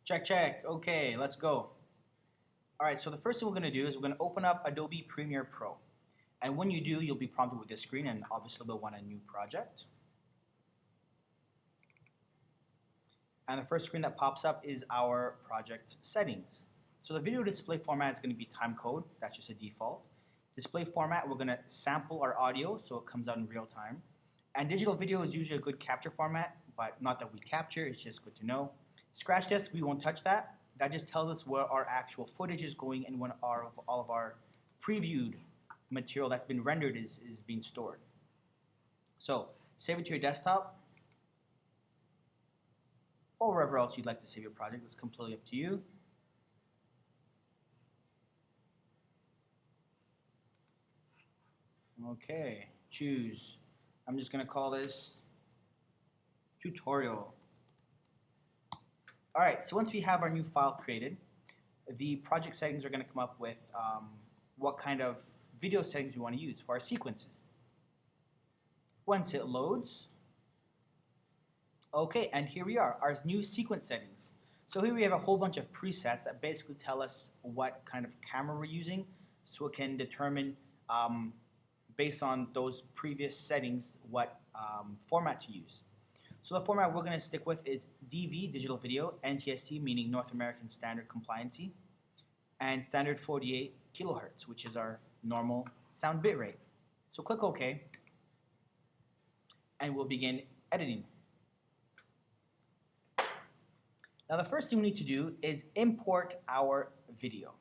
Check, check. Okay, let's go. All right, so the first thing we're going to do is we're going to open up Adobe Premiere Pro. And when you do, you'll be prompted with this screen, and obviously we'll want a new project. And the first screen that pops up is our project settings. So the video display format is going to be timecode. That's just a default. Display format, we're going to sample our audio so it comes out in real time. And digital video is usually a good capture format, but not that we capture, it's just good to know. Scratch disk, we won't touch that. That just tells us where our actual footage is going and when all of our previewed material that's been rendered is being stored. So save it to your desktop or wherever else you'd like to save your project. It's completely up to you. Okay, choose. I'm just going to call this tutorial. All right, so once we have our new file created, the project settings are going to come up with what kind of video settings we want to use for our sequences. Once it loads, okay, and here we are, our new sequence settings. So here we have a whole bunch of presets that basically tell us what kind of camera we're using, so it can determine based on those previous settings what format to use. So the format we're going to stick with is DV, digital video, NTSC, meaning North American Standard Compliancy, and standard 48 kilohertz, which is our normal sound bit rate. So click OK, and we'll begin editing. Now the first thing we need to do is import our video.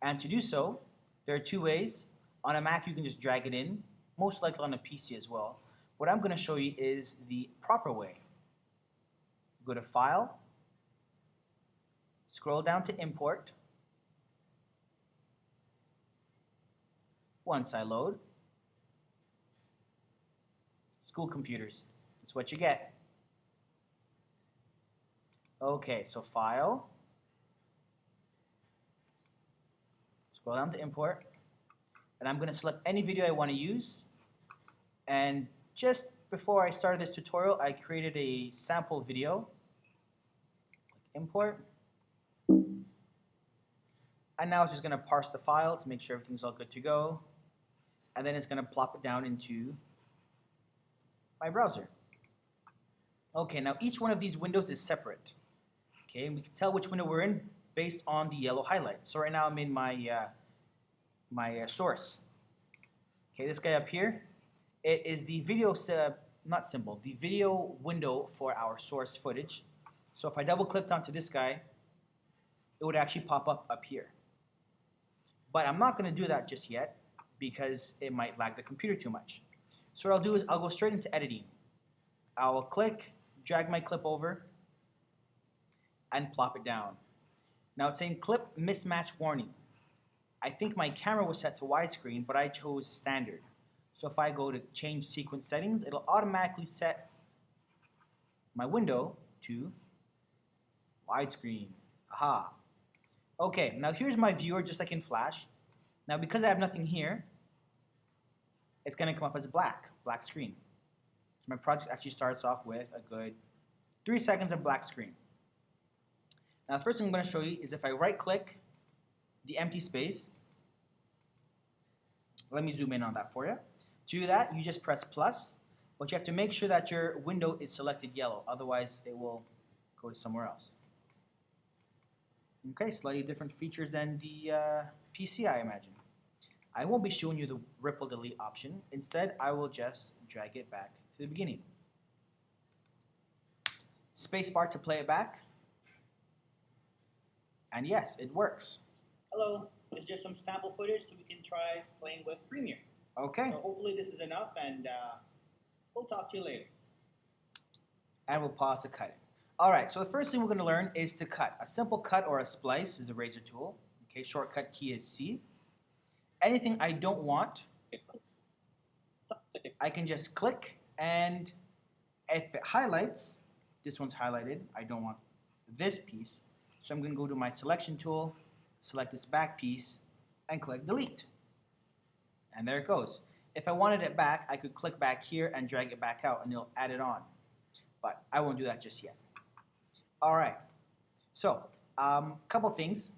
And to do so, there are two ways. On a Mac, you can just drag it in, most likely on a PC as well. What I'm going to show you is the proper way. Go to File, scroll down to Import. Once I load, school computers, that's what you get. Okay, so File, scroll down to Import, and I'm going to select any video I want to use. And just before I started this tutorial, I created a sample video. Click Import. And now it's just going to parse the files, make sure everything's all good to go. And then it's going to plop it down into my browser. Okay, now each one of these windows is separate. Okay, and we can tell which window we're in based on the yellow highlight. So right now I'm in my source. Okay, this guy up here, it is the video, not symbol, the video window for our source footage. So if I double clicked onto this guy, it would actually pop up here. But I'm not going to do that just yet because it might lag the computer too much. So what I'll do is I'll go straight into editing. I'll click, drag my clip over, and plop it down. Now it's saying clip mismatch warning. I think my camera was set to widescreen, but I chose standard. So if I go to change sequence settings, it'll automatically set my window to widescreen. Aha. Okay, now here's my viewer just like in Flash. Now because I have nothing here, it's going to come up as black screen. So my project actually starts off with a good 3 seconds of black screen. Now the first thing I'm going to show you is if I right click the empty space, let me zoom in on that for you. To do that, you just press plus, but you have to make sure that your window is selected yellow, otherwise it will go to somewhere else. Okay, slightly different features than the PC, I imagine. I won't be showing you the ripple delete option. Instead, I will just drag it back to the beginning. Spacebar to play it back. And yes, it works. Hello, is there some sample footage so we can try playing with Premiere? Okay. So hopefully this is enough, and we'll talk to you later. And we'll pause to cut it. All right, so the first thing we're going to learn is to cut. A simple cut or a splice is a razor tool. Okay, shortcut key is C. Anything I don't want, I can just click, and if it highlights, this one's highlighted, I don't want this piece. So I'm going to go to my selection tool, select this back piece, and click delete. And there it goes. If I wanted it back, I could click back here and drag it back out, and it'll add it on. but I won't do that just yet. All right, so couple things.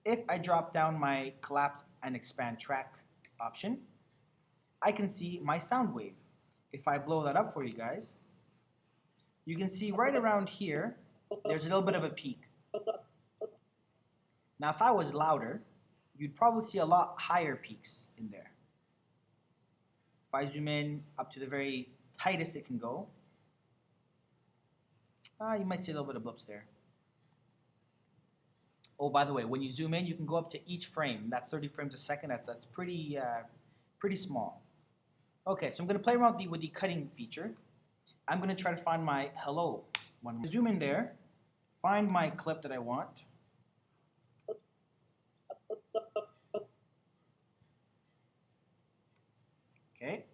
If I drop down my collapse and expand track option, I can see my sound wave. If I blow that up for you guys, you can see right around here, there's a little bit of a peak. Now, if I was louder, you'd probably see a lot higher peaks in there. If I zoom in up to the very tightest it can go, you might see a little bit of blips there. Oh, by the way, when you zoom in, you can go up to each frame. That's 30 frames a second. That's pretty small. Okay, so I'm going to play around with the cutting feature. I'm going to try to find my hello. Zoom in there, find my clip that I want. Okay,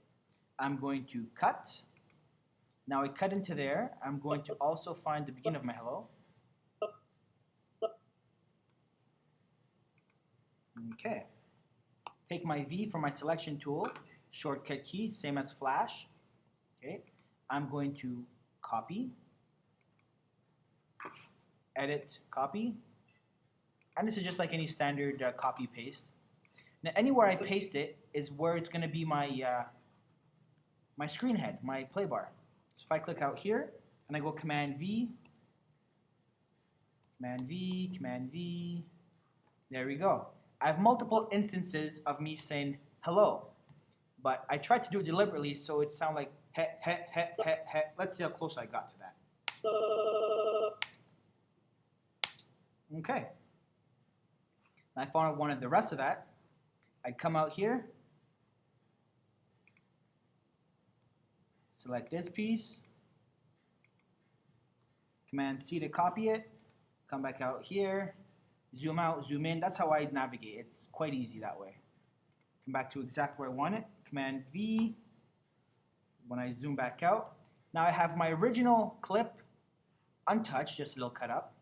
I'm going to cut. Now I cut into there. I'm going to also find the beginning of my hello. Okay, take my V for my selection tool, shortcut key, same as Flash. Okay, I'm going to copy, edit, copy, and this is just like any standard copy paste. Now anywhere I paste it is where it's going to be my my screen head, my play bar. So if I click out here and I go Command V, Command V, Command V, there we go. I have multiple instances of me saying hello, but I tried to do it deliberately so it sounds like he, he, he, he, he. Let's see how close I got to that. Okay. If I wanted the rest of that, I'd come out here, select this piece, Command C to copy it, come back out here, zoom out, zoom in. That's how I navigate. It's quite easy that way. Come back to exactly where I want it, Command V, when I zoom back out. Now I have my original clip untouched, just a little cut up.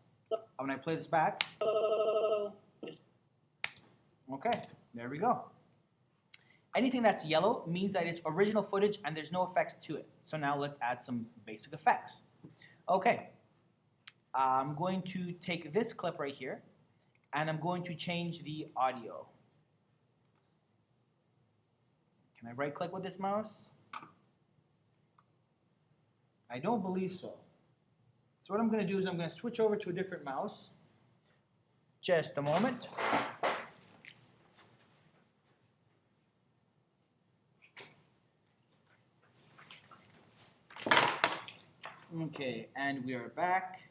When I play this back, okay, there we go. Anything that's yellow means that it's original footage and there's no effects to it. So now let's add some basic effects. Okay, I'm going to take this clip right here and I'm going to change the audio. Can I right click with this mouse? I don't believe so. So what I'm going to do is I'm going to switch over to a different mouse. Just a moment. Okay, and we are back.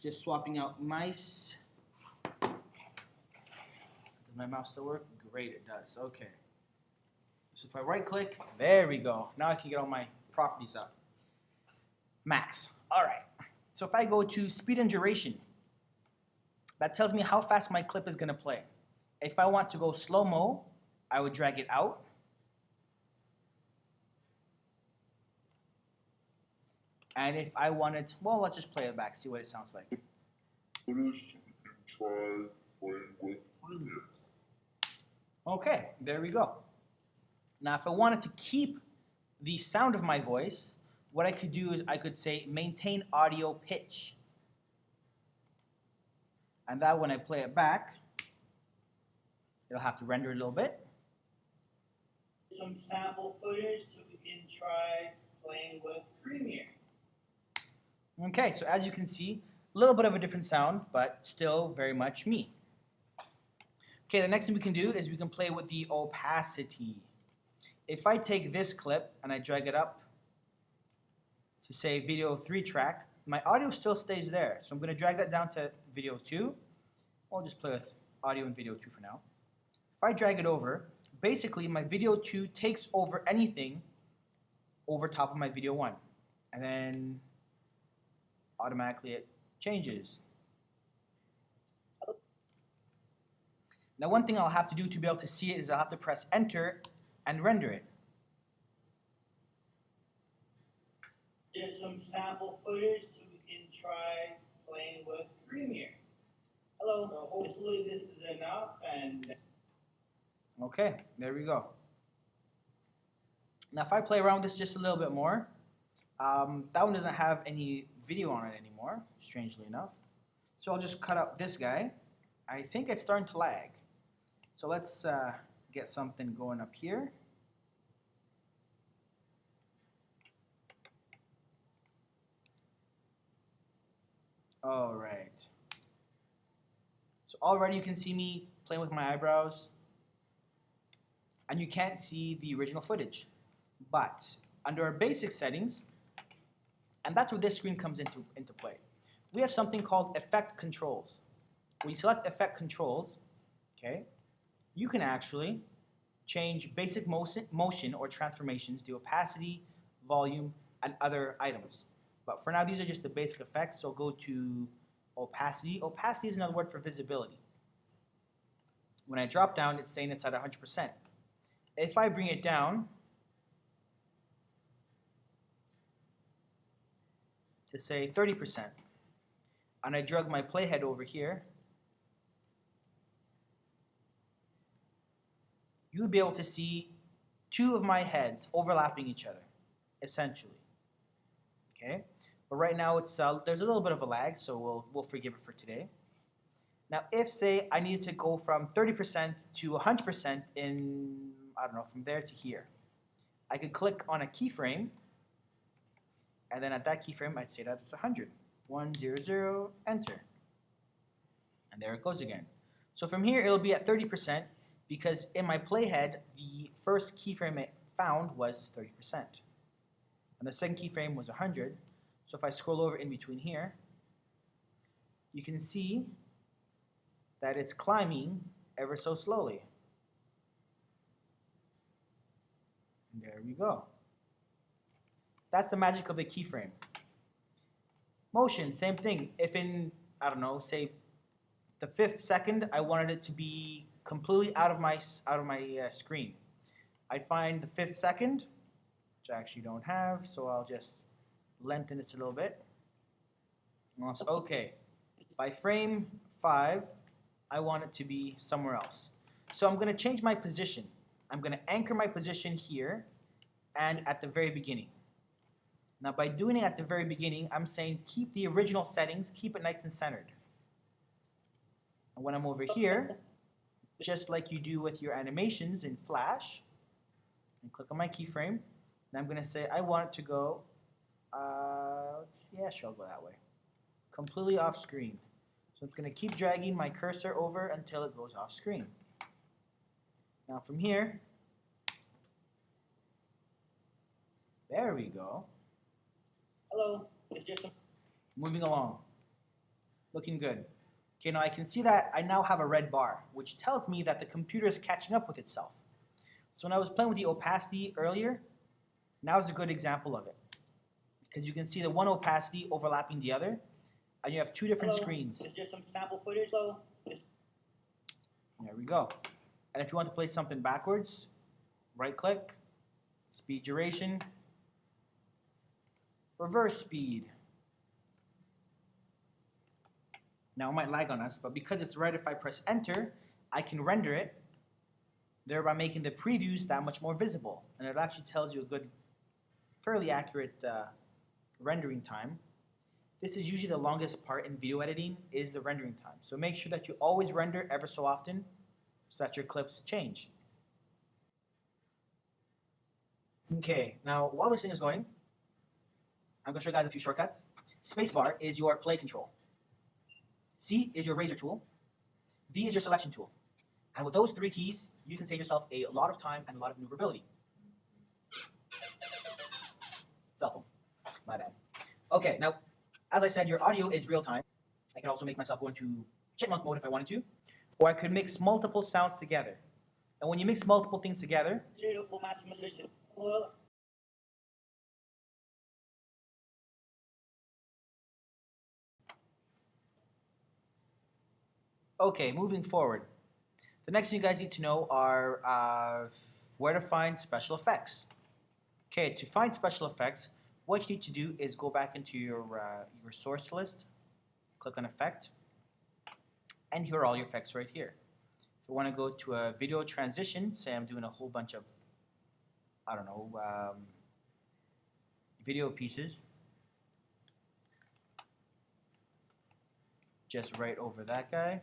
Just swapping out mice. Does my mouse still work? Great, it does. Okay. So if I right click, there we go. Now I can get all my properties up. Max. All right. So if I go to speed and duration, that tells me how fast my clip is going to play. If I want to go slow-mo, I would drag it out. And if I wanted, well, let's just play it back, see what it sounds like. Okay, there we go. Now, if I wanted to keep the sound of my voice, what I could do is I could say maintain audio pitch. And that when I play it back, it'll have to render a little bit. Some sample footage so we can try playing with Premiere. Okay, so as you can see, a little bit of a different sound, but still very much me. Okay, the next thing we can do is we can play with the opacity. If I take this clip and I drag it up to say video 3 track, my audio still stays there. So I'm going to drag that down to video 2. I'll just play with audio and video 2 for now. If I drag it over, basically my video 2 takes over anything over top of my video 1. And then automatically it changes. Now one thing I'll have to do to be able to see it is I'll have to press enter and render it. Just some sample footage so we can try playing with Premiere. Hello, so hopefully this is enough and... Okay, there we go. Now if I play around with this just a little bit more, That one doesn't have any video on it anymore, strangely enough. So I'll just cut up this guy. I think it's starting to lag. So let's get something going up here. All right. So already you can see me playing with my eyebrows, and you can't see the original footage. But under our basic settings, and that's where this screen comes into play, we have something called effect controls. When you select effect controls, okay, you can actually change basic motion or transformations, the opacity, volume, and other items. But for now, these are just the basic effects, so go to opacity. Opacity is another word for visibility. When I drop down, it's saying it's at 100%. If I bring it down to say 30%, and I drag my playhead over here, you would be able to see two of my heads overlapping each other, essentially. Okay, but right now it's there's a little bit of a lag, so we'll forgive it for today. Now, if say I needed to go from 30% to 100% in, I don't know, from there to here, I could click on a keyframe, and then at that keyframe I'd say that's 100. 100, enter, and there it goes again. So from here it'll be at 30%. Because in my playhead, the first keyframe it found was 30%. And the second keyframe was 100. So if I scroll over in between here, you can see that it's climbing ever so slowly. And there we go. That's the magic of the keyframe. Motion, same thing. If in, I don't know, say the 5th second, I wanted it to be completely out of my screen, I'd find the 5th second, which I actually don't have, so I'll just lengthen this a little bit. And also, okay, by frame 5, I want it to be somewhere else. So I'm going to change my position. I'm going to anchor my position here and at the very beginning. Now, by doing it at the very beginning, I'm saying keep the original settings, keep it nice and centered. And when I'm over here, just like you do with your animations in Flash, and click on my keyframe, and I'm going to say I want it to go, yeah, sure, I'll go that way. Completely off screen. So I'm going to keep dragging my cursor over until it goes off screen. Now from here, there we go. Hello, is there some? Moving along. Looking good. Okay, now I can see that I now have a red bar, which tells me that the computer is catching up with itself. So when I was playing with the opacity earlier, now is a good example of it. Because you can see the one opacity overlapping the other, and you have two different screens. Is there some sample footage? Hello? There we go. And if you want to play something backwards, right click, speed duration, reverse speed. Now it might lag on us, but because it's right, if I press enter, I can render it, thereby making the previews that much more visible. And it actually tells you a good, fairly accurate rendering time. This is usually the longest part in video editing, is the rendering time. So make sure that you always render ever so often so that your clips change. Okay, now while this thing is going, I'm going to show you guys a few shortcuts. Spacebar is your play control. C is your razor tool. V is your selection tool. And with those 3 keys, you can save yourself a lot of time and a lot of maneuverability. Cell phone. My bad. Okay, now, as I said, your audio is real time. I can also make myself go into chipmunk mode if I wanted to. Or I could mix multiple sounds together. And when you mix multiple things together, okay, moving forward. The next thing you guys need to know are where to find special effects. Okay, to find special effects, what you need to do is go back into your source list, click on Effect, and here are all your effects right here. If you want to go to a video transition, say I'm doing a whole bunch of, I don't know, video pieces. Just right over that guy.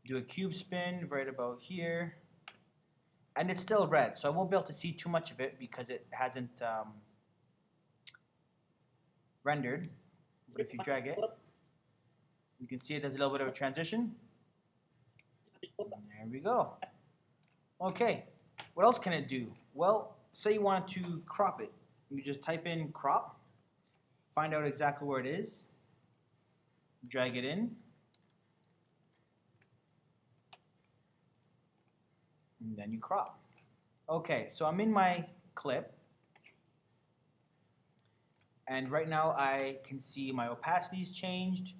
Do a cube spin right about here. And it's still red, so I won't be able to see too much of it because it hasn't rendered. But if you drag it, you can see it does a little bit of a transition. There we go. Okay, what else can it do? Well, say you want to crop it. You just type in crop, find out exactly where it is, drag it in, and then you crop. Okay, so I'm in my clip, and right now I can see my opacity's changed,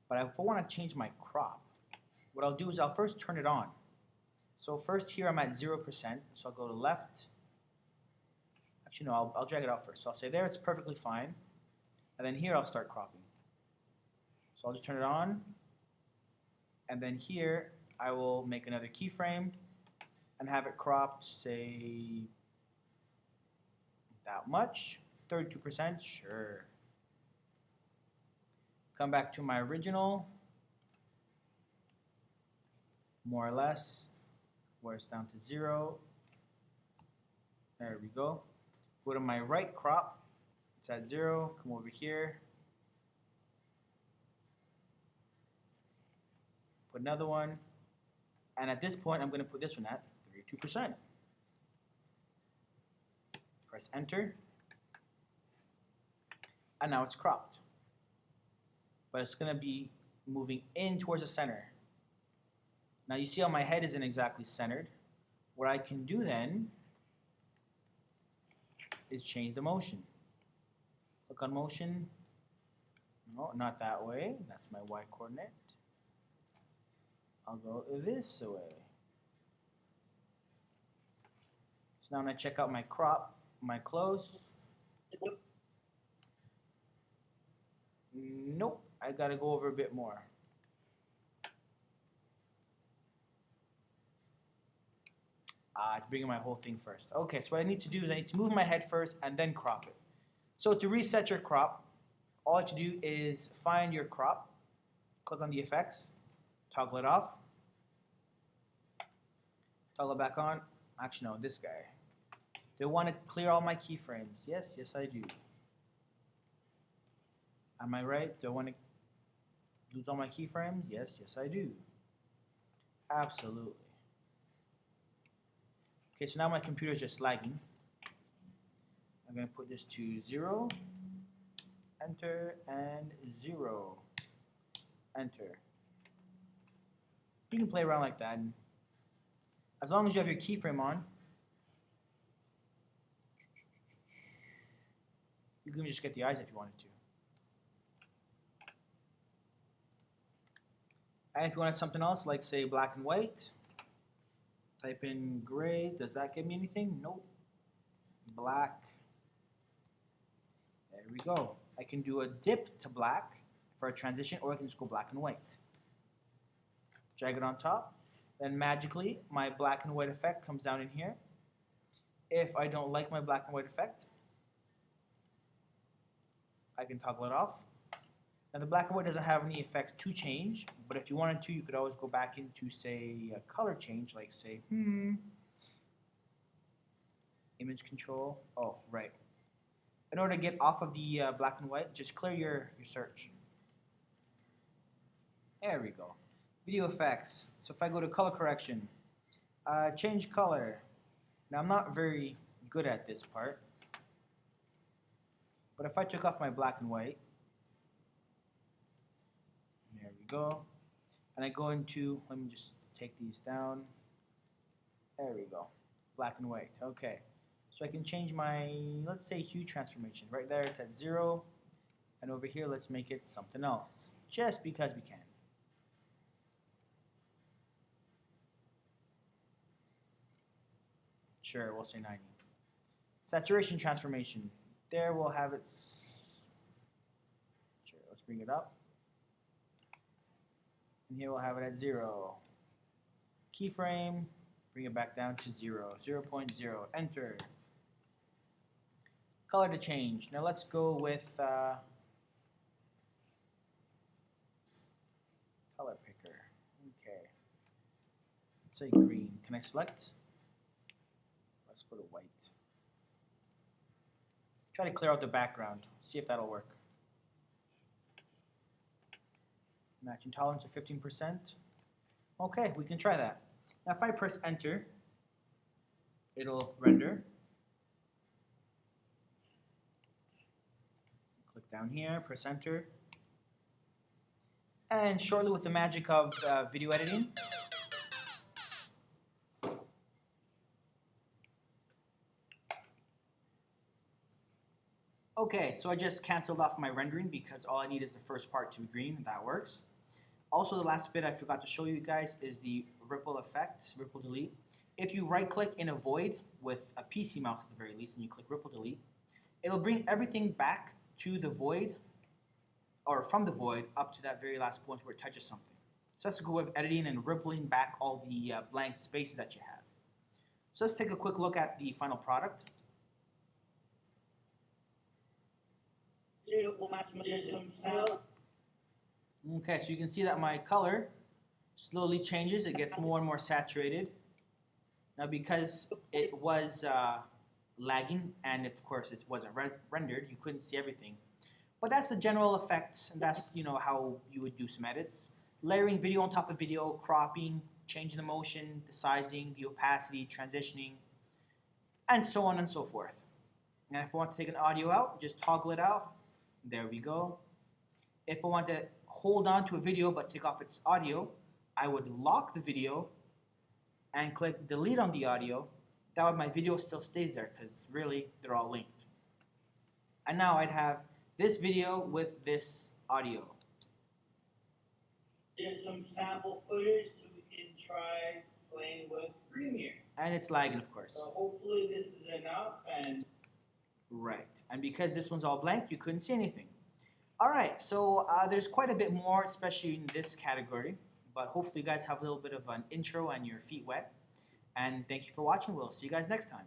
but if I want to change my crop, what I'll do is I'll first turn it on. So first here I'm at 0%, so I'll go to left. Actually no, I'll drag it out first. So I'll say there it's perfectly fine, and then here I'll start cropping. So I'll just turn it on, and then here I will make another keyframe and have it cropped, say, that much, 32%, sure. Come back to my original, more or less, where it's down to 0. There we go. Go to my right crop, it's at 0, come over here. Put another one, and at this point I'm going to put this one at 32%. Press enter, and now it's cropped. But it's going to be moving in towards the center. Now you see how my head isn't exactly centered. What I can do then is change the motion. Click on motion. No, not that way. That's my Y coordinate. I'll go this way. So now when I check out my crop, my close. Nope, I gotta go over a bit more. It's bringing my whole thing first. Okay, so what I need to do is I need to move my head first and then crop it. So to reset your crop, all you have to do is find your crop, click on the effects, toggle it off, toggle it back on. Actually, no, this guy. Do I want to clear all my keyframes? Yes, yes I do. Am I right? Do I want to lose all my keyframes? Yes, yes I do. Absolutely. Okay, so now my computer is just lagging. I'm going to put this to 0, enter, and 0, enter. You can play around like that. And as long as you have your keyframe on, you can just get the eyes if you wanted to. And if you wanted something else, like say black and white, type in gray. Does that give me anything? Nope. Black. There we go. I can do a dip to black for a transition, or I can just go black and white. Drag it on top. Then magically, my black and white effect comes down in here. If I don't like my black and white effect, I can toggle it off. Now the black and white doesn't have any effects to change, but if you wanted to, you could always go back into, say, a color change, like say, image control. Oh, right. In order to get off of the black and white, just clear your search. There we go. Video effects. So if I go to color correction, change color. Now I'm not very good at this part, but if I took off my black and white, there we go, and I go into, let me just take these down. There we go. Black and white. Okay. So I can change my, let's say, hue transformation. Right there it's at 0, and over here let's make it something else, just because we can. Sure, we'll say 90. Saturation transformation. There we'll have it. Sure, let's bring it up. And here we'll have it at 0. Keyframe, bring it back down to 0. 0.0. Enter. color to change. Now let's go with color picker. Okay. Let's say green. Can I select? Let's go to white. Try to clear out the background. See if that'll work. Matching tolerance of 15%. Okay, we can try that. Now if I press enter, it'll render. Click down here, press enter. And shortly, with the magic of video editing, okay, so I just canceled off my rendering because all I need is the first part to be green, and that works. Also, the last bit I forgot to show you guys is the ripple effect, ripple delete. If you right click in a void with a PC mouse at the very least, and you click ripple delete, it'll bring everything back to the void, or from the void up to that very last point where it touches something. So that's a good way of editing and rippling back all the blank spaces that you have. So let's take a quick look at the final product. Okay, so you can see that my color slowly changes. It gets more and more saturated. Now because it was lagging, and of course it wasn't rendered, you couldn't see everything. But that's the general effect, and that's how you would do some edits. Layering video on top of video, cropping, changing the motion, the sizing, the opacity, transitioning, and so on and so forth. And if I want to take an audio out, just toggle it off. There we go. If I want to hold on to a video but take off its audio, I would lock the video and click delete on the audio. That way my video still stays there because really they're all linked. And now I'd have this video with this audio. Just some sample footage so we can try playing with Premiere. And it's lagging, of course. So hopefully this is enough. And right. And because this one's all blank, you couldn't see anything. All right, so there's quite a bit more, especially in this category. But hopefully you guys have a little bit of an intro and your feet wet. And thank you for watching. We'll see you guys next time.